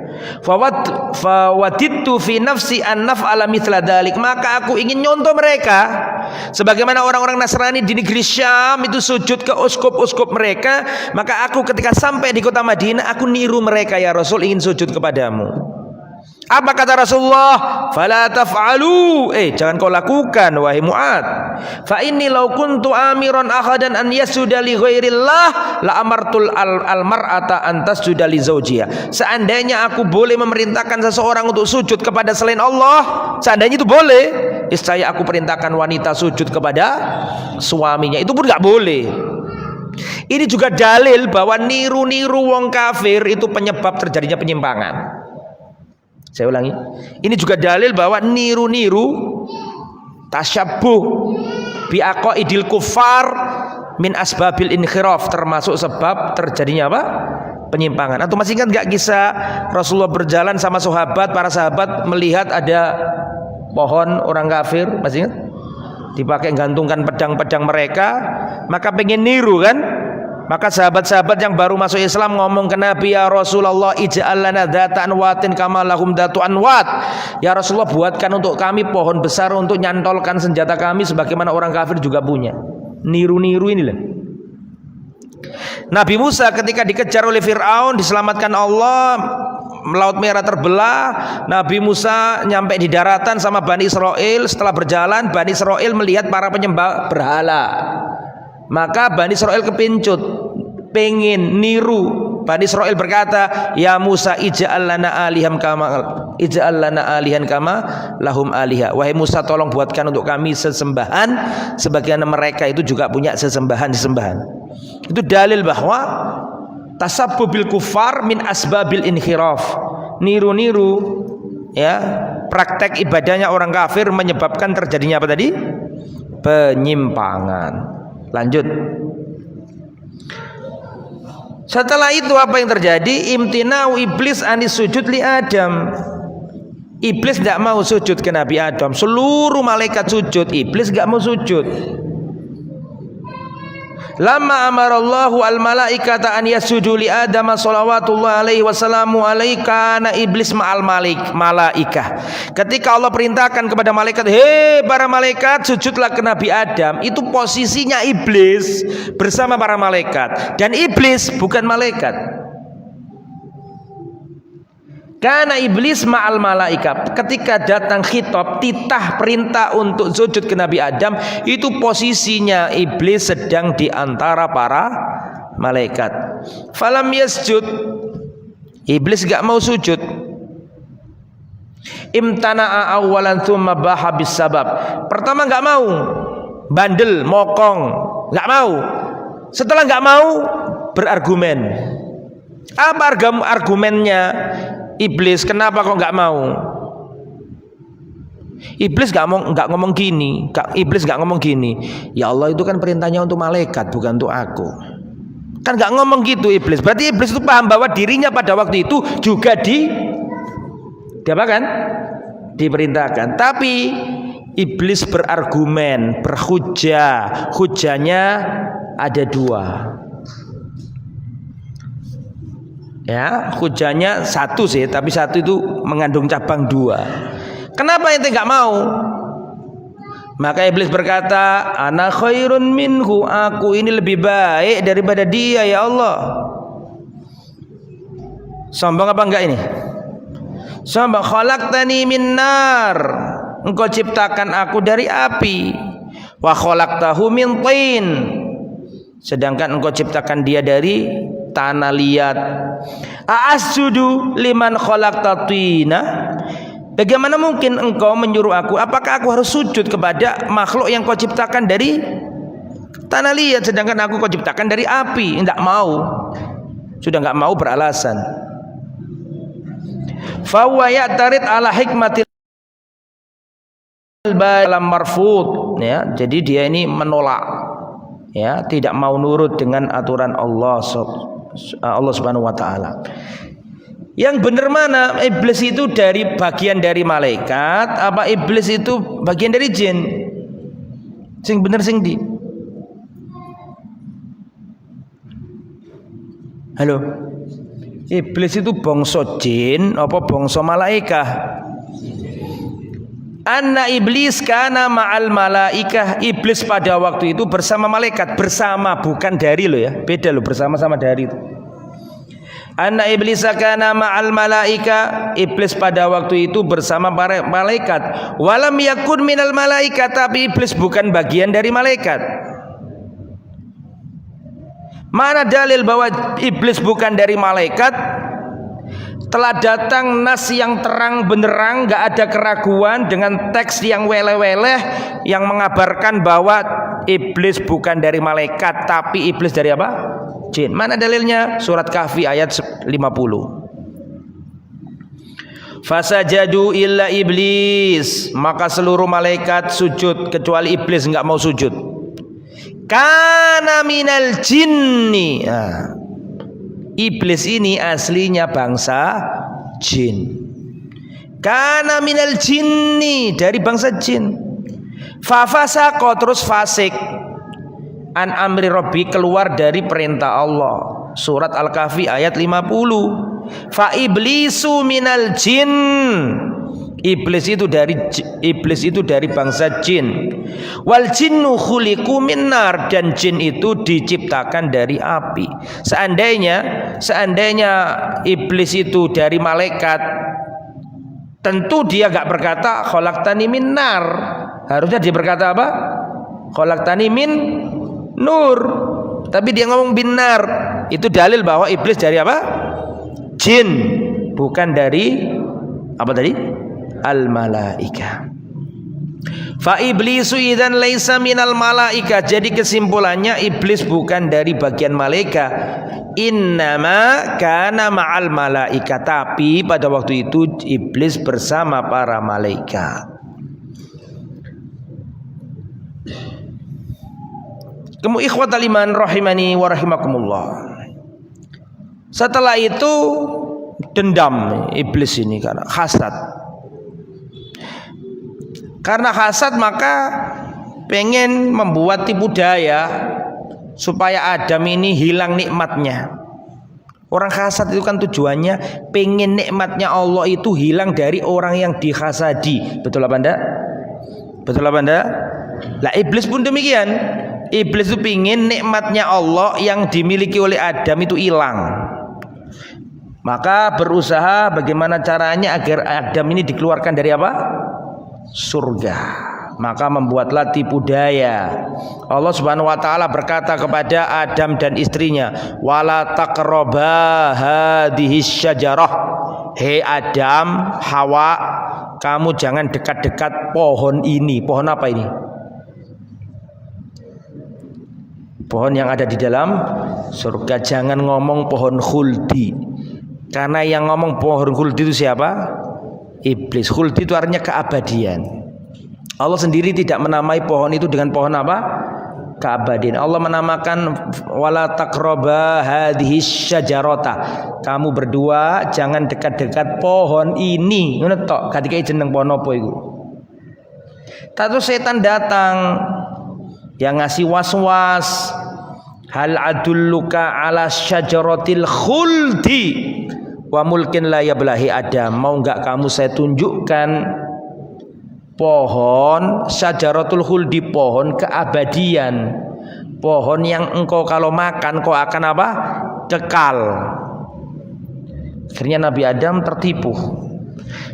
Fawadittu fi nafsi an naf'ala mithla dzalik. Maka aku ingin nyontoh mereka sebagaimana orang-orang Nasrani di negeri Syam itu sujud ke uskup-uskup mereka. Maka aku ketika sampai di kota Madinah, aku niru mereka ya Rasul, ingin sujud kepadamu. Apa kata Rasulullah? Fala taf'alu. Jangan kau lakukan wahai Mu'ad. Fa inni law kuntu amiran ahadan an yasjuda li ghairillah la amartul al-mar'ata an tasjuda li zawjiha. Seandainya aku boleh memerintahkan seseorang untuk sujud kepada selain Allah, seandainya itu boleh, niscaya aku perintahkan wanita sujud kepada suaminya. Itu pun enggak boleh. Ini juga dalil bahwa niru-niru wong kafir itu penyebab terjadinya penyimpangan. Saya ulangi, ini juga dalil bahwa niru-niru tasyabbuh bi aqaidil kufar min asbabil inkhiraf, termasuk sebab terjadinya apa? Penyimpangan. Atau masih ingat enggak kisah Rasulullah berjalan sama sahabat, para sahabat melihat ada pohon orang kafir, masih ingat? Dipakai gantungkan pedang-pedang mereka, maka pengen niru kan? Maka sahabat-sahabat yang baru masuk Islam ngomong ke Nabi, ya Rasulullah ij'al lana dzata anwatin kama lahum dzatu anwat. Ya Rasulullah, buatkan untuk kami pohon besar untuk nyantolkan senjata kami sebagaimana orang kafir juga punya. Niru-niru inilah. Nabi Musa ketika dikejar oleh Fir'aun, diselamatkan Allah, Laut Merah terbelah. Nabi Musa nyampe di daratan sama Bani Israel. Setelah berjalan, Bani Israel melihat para penyembah berhala. Maka Bani Israel kepincut, pengen niru. Bani Israel berkata, ya Musa ij'al lana alihan kama lahum aliha. Wahai Musa, tolong buatkan untuk kami sesembahan sebagaimana mereka itu juga punya sesembahan. Itu dalil bahwa tasabbubil kufar min asbabil inhiraf. Niru-niru ya, praktek ibadahnya orang kafir menyebabkan terjadinya apa tadi? Penyimpangan. Lanjut. Setelah itu apa yang terjadi? Imtinau iblis anis sujud li Adam. Iblis tidak mau sujud ke Nabi Adam. Seluruh malaikat sujud, iblis tidak mau sujud. Lama amarallahu al-malaikata an yasjudu li Adam salawatullah alaihi wasallamu alaika na iblis ma'al malaikah. Ketika Allah perintahkan kepada malaikat, hei para malaikat sujudlah ke Nabi Adam, itu posisinya iblis bersama para malaikat, dan iblis bukan malaikat. Karena iblis ma'al malaikat, ketika datang khitab, titah perintah untuk sujud ke Nabi Adam, itu posisinya iblis sedang di antara para malaikat. Falam yasjud, iblis gak mau sujud. Imtana'a awalan thumma baha bis sabab. Pertama gak mau, bandel, mokong, gak mau. Setelah gak mau, berargumen. Apa argumennya? Iblis, kenapa kok nggak mau? Iblis nggak ngomong gini. Iblis nggak ngomong gini. Ya Allah, itu kan perintahnya untuk malaikat, bukan untuk aku. Kan nggak ngomong gitu iblis. Berarti iblis itu paham bahwa dirinya pada waktu itu juga diapakan? Diperintahkan. Tapi iblis berargumen, berhujah. Hujahnya ada dua. Ya, hujahnya satu sih, tapi satu itu mengandung cabang dua. Kenapa ente nggak mau? Maka iblis berkata, ana khairun minhu, aku ini lebih baik daripada dia ya Allah. Sombong apa enggak ini? Sombong. Khalaqtani min nar, engkau ciptakan aku dari api. Wa khalaqtahu min tin, sedangkan engkau ciptakan dia dari tanah liat. A'asjudu liman khalaqta tina, bagaimana mungkin engkau menyuruh aku? Apakah aku harus sujud kepada makhluk yang kau ciptakan dari tanah liat, sedangkan aku kau ciptakan dari api? Tidak mau. Sudah nggak mau beralasan. Fa huwa ya'tarid ala hikmatil balam marfud, ya. Jadi dia ini menolak, ya, tidak mau nurut dengan aturan Allah Subhanahu wa taala. Yang benar mana? Iblis itu bagian dari malaikat apa iblis itu bagian dari jin? Sing bener sing di? Halo. Iblis itu bangsa jin apa bangsa malaikat? Anna iblis kana ma'al malaikah. Iblis pada waktu itu bersama malaikat, bersama, bukan dari lo ya, beda lo, bersama sama dari itu. Anna iblisa kana ma'al malaika, iblis pada waktu itu bersama para malaikat. Walam yakun minal malaika, tapi iblis bukan bagian dari malaikat. Mana dalil bahwa iblis bukan dari malaikat? Telah datang nas yang terang benderang, gak ada keraguan, dengan teks yang weleh-weleh yang mengabarkan bahwa iblis bukan dari malaikat, tapi iblis dari apa? Jin. Mana dalilnya? Surat Kahfi ayat 50. Fasajadu illa iblis, maka seluruh malaikat sujud kecuali iblis nggak mau sujud. Kana minal jinni. Nah, iblis ini aslinya bangsa jin. Kana minal jinni, dari bangsa jin. Fafasaqo, terus fasik. An amri rabbi, keluar dari perintah Allah. Surat Al-Kahfi ayat 50. Fa iblisu minal jin, iblis itu dari bangsa jin. Wal jinnu khuliqu min nar, dan jin itu diciptakan dari api. Seandainya iblis itu dari malaikat, tentu dia gak berkata khalaqtani min nar. Harusnya dia berkata apa? Khalaqtani min nur. Tapi dia ngomong binar. Itu dalil bahwa iblis dari apa? Jin, bukan dari apa tadi? Al-malaika. Fa iblisu idzan laisa minal malaika. Jadi kesimpulannya iblis bukan dari bagian malaika. Innama kana ma'al malaika, tapi pada waktu itu iblis bersama para malaikat. Kemudian ikhwatal iman rahimani wa rahimakumullah. Setelah itu dendam iblis ini karena hasad. Karena hasad maka pengen membuat tipu daya supaya Adam ini hilang nikmatnya. Orang hasad itu kan tujuannya pengen nikmatnya Allah itu hilang dari orang yang dihasadi. Betul apa enggak? Betul apa enggak? Lah iblis pun demikian. Iblis itu pingin nikmatnya Allah yang dimiliki oleh Adam itu hilang. Maka berusaha bagaimana caranya agar Adam ini dikeluarkan dari apa? Surga. Maka membuatlah tipu daya. Allah Subhanahu wa taala berkata kepada Adam dan istrinya, "Wala taqraba hadhis syajarah." Hei Adam, Hawa, kamu jangan dekat-dekat pohon ini. Pohon apa ini? Pohon yang ada di dalam surga. Jangan ngomong pohon khuldi, karena yang ngomong pohon khuldi itu siapa? Iblis. Khuldi itu artinya keabadian. Allah sendiri tidak menamai pohon itu dengan pohon apa? Keabadian. Allah menamakan wala taqraba hadhis syajarata. Kamu berdua jangan dekat-dekat pohon ini. Ngono tok. Ketika jeneng pohon apa iku? Tahu setan datang yang ngasih was-was. Hal adulluka ala syajaratil khuldi wa mulkin la yablahi Adam. Mau enggak kamu saya tunjukkan pohon syajaratul khuldi, pohon keabadian, pohon yang engkau kalau makan kau akan apa? Kekal. Akhirnya Nabi Adam tertipu.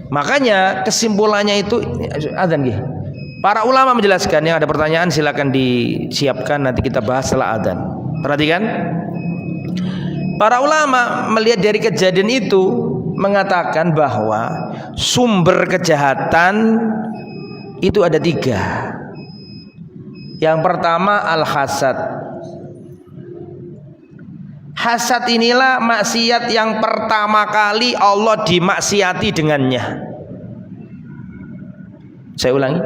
Makanya kesimpulannya itu azan nggih. Para ulama menjelaskan, yang ada pertanyaan silakan disiapkan, nanti kita bahas setelah adzan. Perhatikan. Para ulama melihat dari kejadian itu mengatakan bahwa sumber kejahatan itu ada 3. Yang pertama al-hasad. Hasad inilah maksiat yang pertama kali Allah dimaksiati dengannya. Saya ulangi.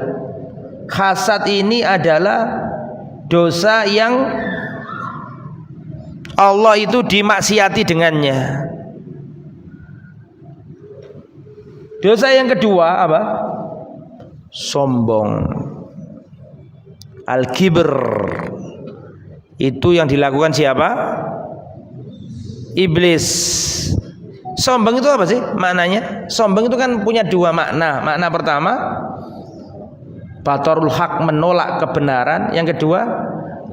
Hasad ini adalah dosa yang Allah itu dimaksiati dengannya. Dosa yang kedua apa? Sombong. Al-kibr. Itu yang dilakukan siapa? Iblis. Sombong itu apa sih maknanya? Sombong itu kan punya 2 makna. Makna pertama, batarul haq, menolak kebenaran. Yang kedua,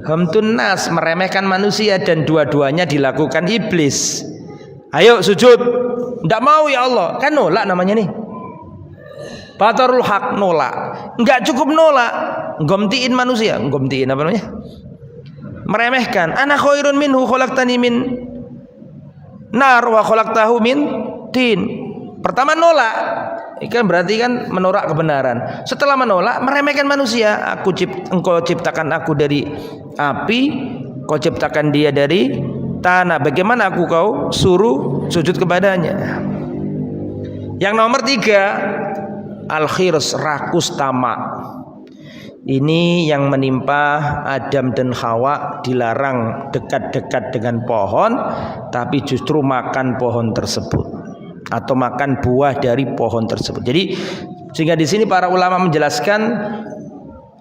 hamtun nas, meremehkan manusia. Dan dua-duanya dilakukan iblis. Ayo sujud. Enggak mau ya Allah. Kan nolak namanya nih. Batarul haq, nolak. Enggak cukup nolak, ngomtiin manusia, ngomtiin apa namanya? Meremehkan. Ana khairun minhu khalaqtani min nar wa khalaqtahu min tin. Pertama nolak. Ikan berarti kan menolak kebenaran. Setelah menolak, meremehkan manusia. Engkau ciptakan aku dari api, kau ciptakan dia dari tanah. Bagaimana aku kau suruh sujud kepadanya? Yang nomor 3, al-khirs, rakus tamak. Ini yang menimpa Adam dan Hawa, dilarang dekat-dekat dengan pohon, tapi justru makan pohon tersebut atau makan buah dari pohon tersebut. Jadi sehingga di sini para ulama menjelaskan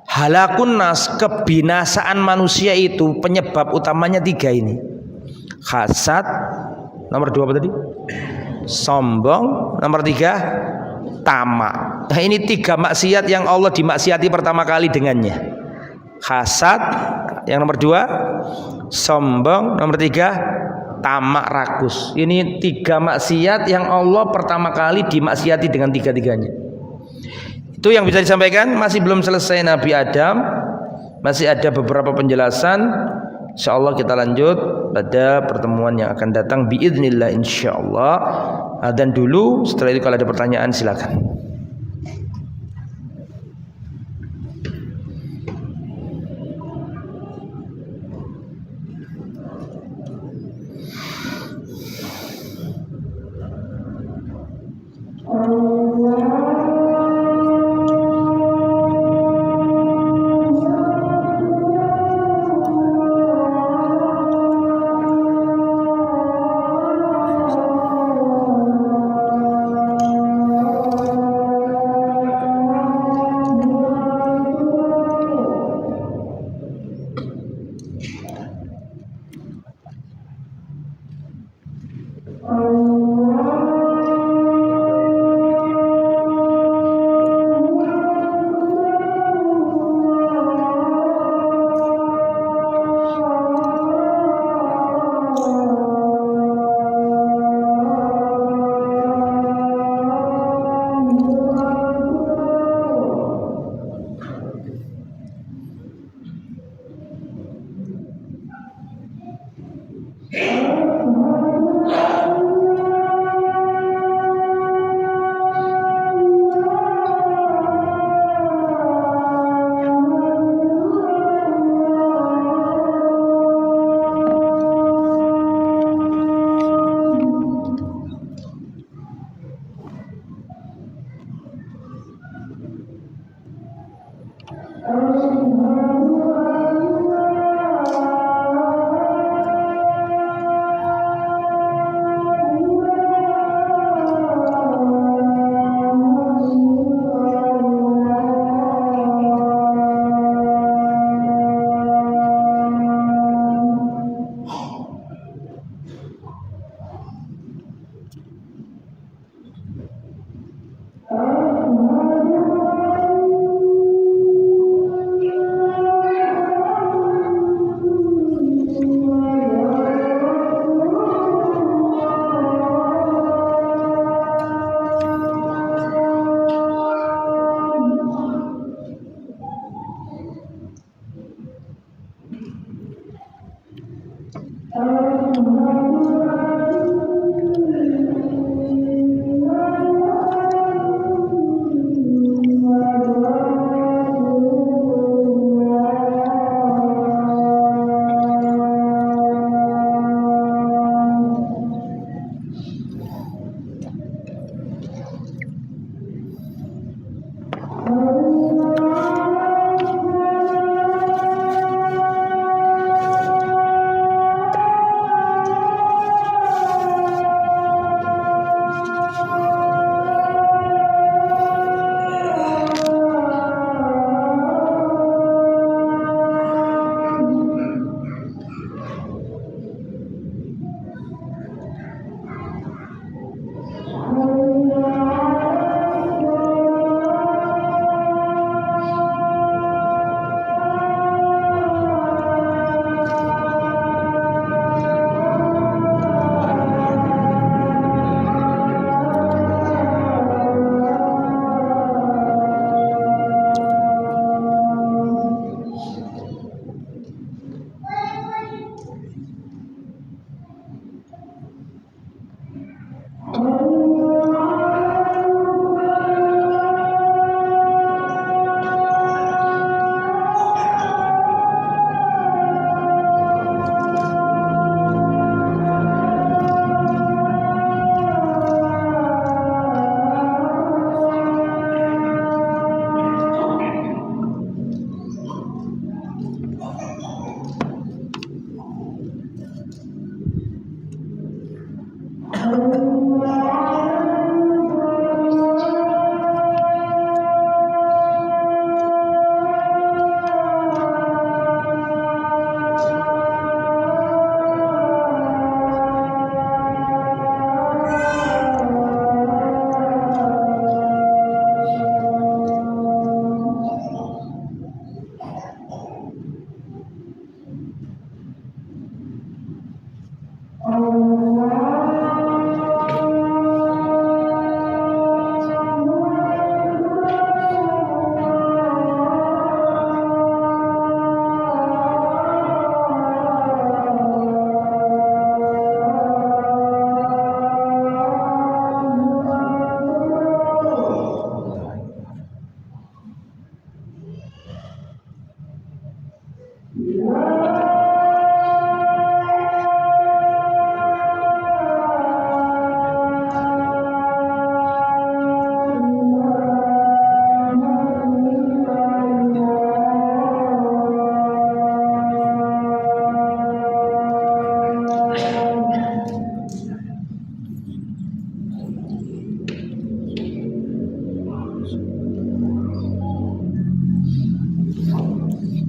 halakun nas, kebinasaan manusia itu penyebab utamanya 3 ini. Hasad, nomor 2 apa tadi? Sombong, nomor 3 tamak. Nah, ini 3 maksiat yang Allah dimaksiati pertama kali dengannya. Hasad, yang nomor 2 sombong, nomor 3 tamak rakus. Ini 3 maksiat yang Allah pertama kali dimaksiati dengan 3-tiganya. Itu yang bisa disampaikan. Masih belum selesai Nabi Adam, masih ada beberapa penjelasan. InsyaAllah kita lanjut pada pertemuan yang akan datang biiznillah insyaallah. Dan dulu, setelah itu kalau ada pertanyaan silakan.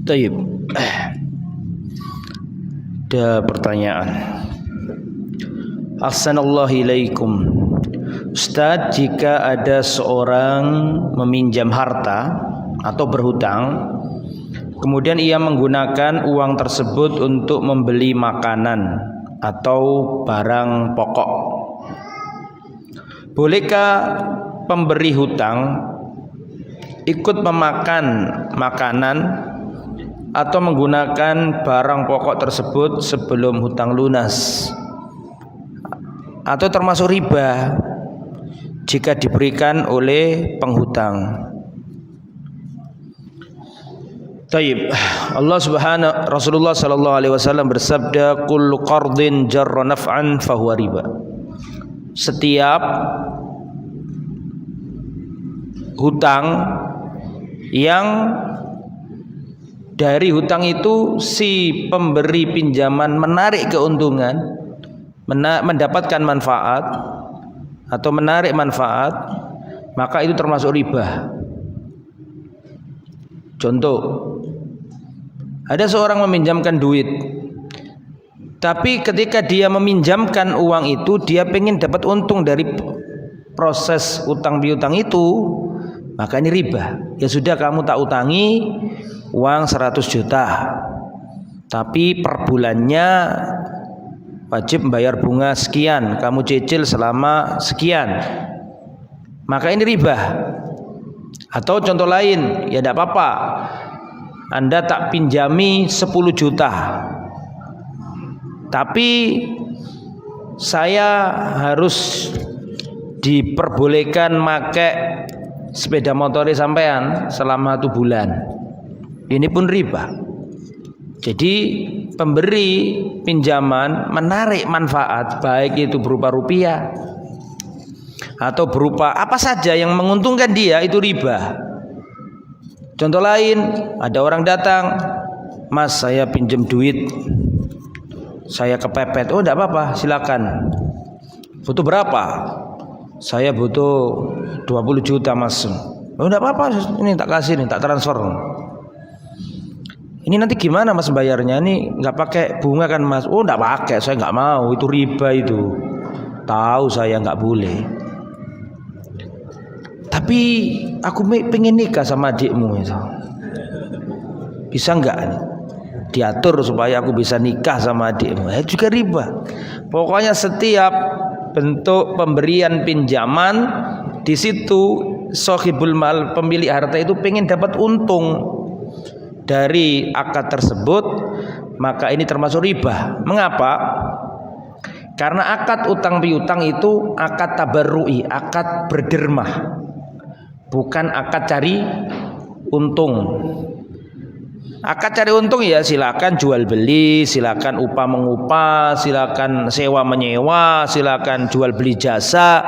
Taib. Ada pertanyaan. Ahsanallahu ilaikum. Ustaz, jika ada seorang meminjam harta atau berhutang, kemudian ia menggunakan uang tersebut untuk membeli makanan atau barang pokok, bolehkah pemberi hutang ikut memakan makanan atau menggunakan barang pokok tersebut sebelum hutang lunas, atau termasuk riba jika diberikan oleh penghutang? Taib. Rasulullah sallallahu alaihi wasallam bersabda, kullu qardin jarra naf'an fahuwa riba. Setiap hutang yang dari hutang itu si pemberi pinjaman menarik keuntungan, mendapatkan manfaat atau menarik manfaat, maka itu termasuk riba. Contoh, ada seorang meminjamkan duit, tapi ketika dia meminjamkan uang itu, dia pengen dapat untung dari proses utang piutang itu, maka ini riba. Ya sudah, kamu tak utangi uang 100 juta, tapi per bulannya wajib membayar bunga sekian, kamu cicil selama sekian, maka ini riba. Atau contoh lain, ya tidak apa-apa, Anda tak pinjami 10 juta, tapi saya harus diperbolehkan pakai sepeda motor sampean selama 1 bulan. Ini pun riba. Jadi pemberi pinjaman menarik manfaat, baik itu berupa rupiah atau berupa apa saja yang menguntungkan dia, itu riba. Contoh lain, ada orang datang, Mas, saya pinjam duit, saya kepepet. Oh, tidak apa-apa, silakan. Butuh berapa? Saya butuh 20 juta, Mas. Oh, tidak apa-apa, ini tak kasih, ini tak transfer. Ini nanti gimana Mas bayarnya? Ini nggak pakai bunga kan Mas? Oh, nggak pakai, saya nggak mau, itu riba itu. Tahu saya nggak boleh. Tapi aku pengen nikah sama adikmu itu. Bisa nggak diatur supaya aku bisa nikah sama adikmu? Ya juga riba. Pokoknya setiap bentuk pemberian pinjaman, di situ sohibul mal, pemilik harta itu pengen dapat untung dari akad tersebut, maka ini termasuk riba. Mengapa? Karena akad utang piutang itu akad tabarru'i, akad berdermah, bukan akad cari untung. Akad cari untung ya silakan jual beli, silakan upah mengupah, silakan sewa menyewa, silakan jual beli jasa.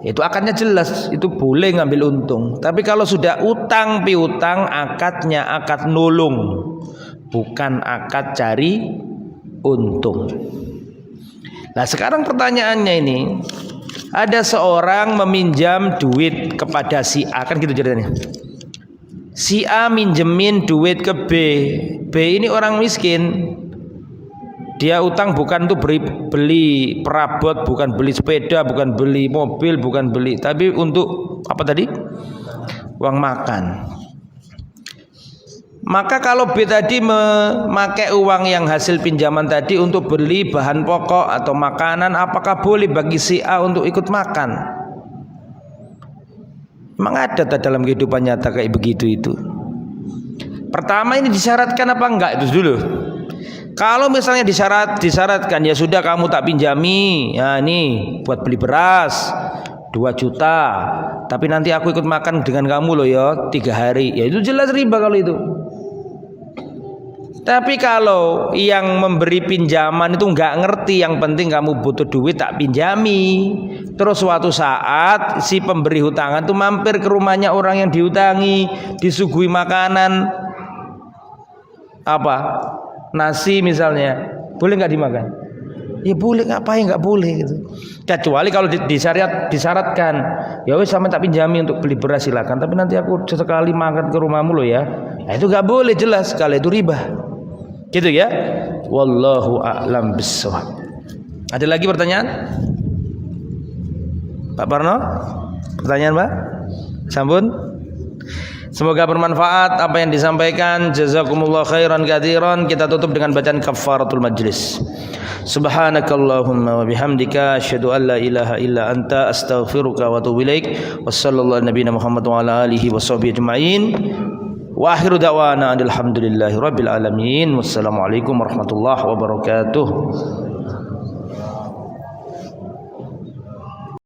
Itu akadnya jelas, itu boleh ngambil untung. Tapi kalau sudah utang piutang, akadnya akad nulung, bukan akad cari untung. Nah, sekarang pertanyaannya ini, ada seorang meminjam duit kepada si A, kan gitu ceritanya. Si A minjemin duit ke B. B ini orang miskin. Dia utang bukan untuk beli perabot, bukan beli sepeda, bukan beli mobil, bukan beli, tapi untuk apa tadi? Uang makan. Maka kalau B tadi memakai uang yang hasil pinjaman tadi untuk beli bahan pokok atau makanan, apakah boleh bagi si A untuk ikut makan? Memang ada dalam kehidupan nyata kayak begitu itu. Pertama, ini disyaratkan apa enggak itu dulu. Kalau misalnya disyaratkan, ya sudah kamu tak pinjami, ya ini buat beli beras 2 juta, tapi nanti aku ikut makan dengan kamu loh ya 3 hari. Ya itu jelas riba kalau itu. Tapi kalau yang memberi pinjaman itu nggak ngerti, yang penting kamu butuh duit tak pinjami. Terus suatu saat si pemberi hutangan itu mampir ke rumahnya orang yang dihutangi, disuguhi makanan apa? Nasi misalnya, boleh nggak dimakan? Ya boleh, ngapain nggak boleh gitu. Kecuali kalau disyaratkan, ya wes sama tak pinjami untuk beli beras silakan. Tapi nanti aku sesekali makan ke rumahmu loh ya. Nah, itu nggak boleh jelas, kalau itu riba. Gitu ya. Wallahu a'lam bissawab. Ada lagi pertanyaan? Pak Parno? Pertanyaan Pak? Sampun? Semoga bermanfaat apa yang disampaikan. Jazakumullah khairan katsiran. Kita tutup dengan bacaan kafaratul majlis. Subhanakallahumma wa bihamdika asyhadu an la ilaha illa anta astaghfiruka wa atubu ilaik. Wassallallahu nabiyana Muhammad wa ala alihi washabbihi ajmain. Wa akhiru da'wana alhamdulillahi rabbil alamin. Wassalamualaikum warahmatullahi wabarakatuh.